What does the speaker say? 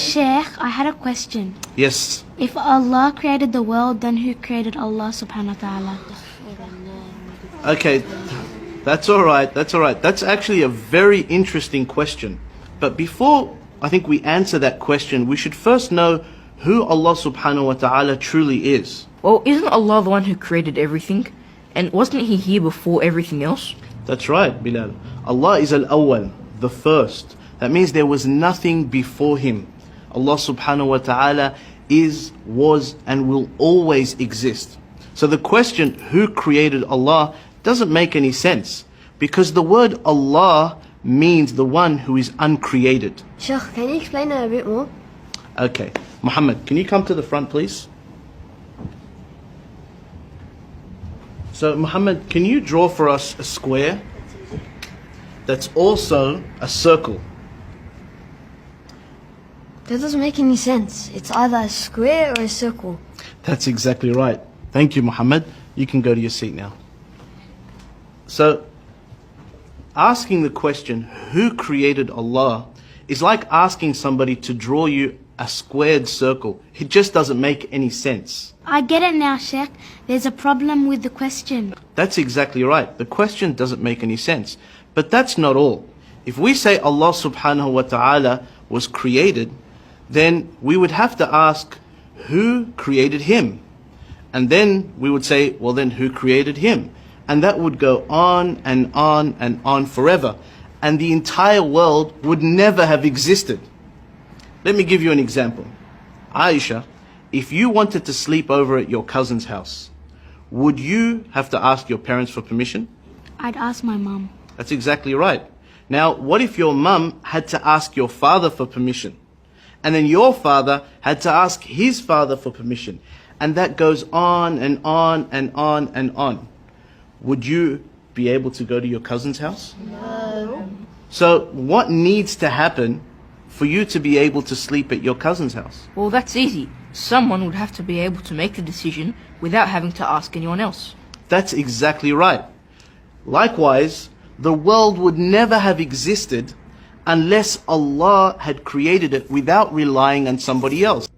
Sheikh, I had a question. Yes. If Allah created the world, then who created Allah subhanahu wa ta'ala? Okay, that's alright, that's alright. That's actually a very interesting question. But before I think we answer that question, we should first know who Allah subhanahu wa ta'ala truly is. Well, isn't Allah the one who created everything? And wasn't He here before everything else? That's right, Bilal. Allah is al-awwal, the first. That means there was nothing before Him. Allah subhanahu wa ta'ala is, was, and will always exist. So the question, who created Allah, doesn't make any sense. Because the word Allah means the one who is uncreated. Sheikh, can you explain that a bit more? Okay. Muhammad, can you come to the front, please? So, Muhammad, can you draw for us a square that's also a circle? That doesn't make any sense. It's either a square or a circle. That's exactly right. Thank you, Muhammad. You can go to your seat now. So, asking the question, who created Allah, is like asking somebody to draw you a squared circle. It just doesn't make any sense. I get it now, Sheikh. There's a problem with the question. That's exactly right. The question doesn't make any sense. But that's not all. If we say Allah subhanahu wa ta'ala was created, then we would have to ask, who created Him? And then we would say, well then who created Him? And that would go on and on and on forever. And the entire world would never have existed. Let me give you an example. Aisha, if you wanted to sleep over at your cousin's house, would you have to ask your parents for permission? I'd ask my mum. That's exactly right. Now, what if your mum had to ask your father for permission? And then your father had to ask his father for permission. And that goes on and on and on and on. Would you be able to go to your cousin's house? No. So what needs to happen for you to be able to sleep at your cousin's house? Well, that's easy. Someone would have to be able to make the decision without having to ask anyone else. That's exactly right. Likewise, the world would never have existed unless Allah had created it without relying on somebody else.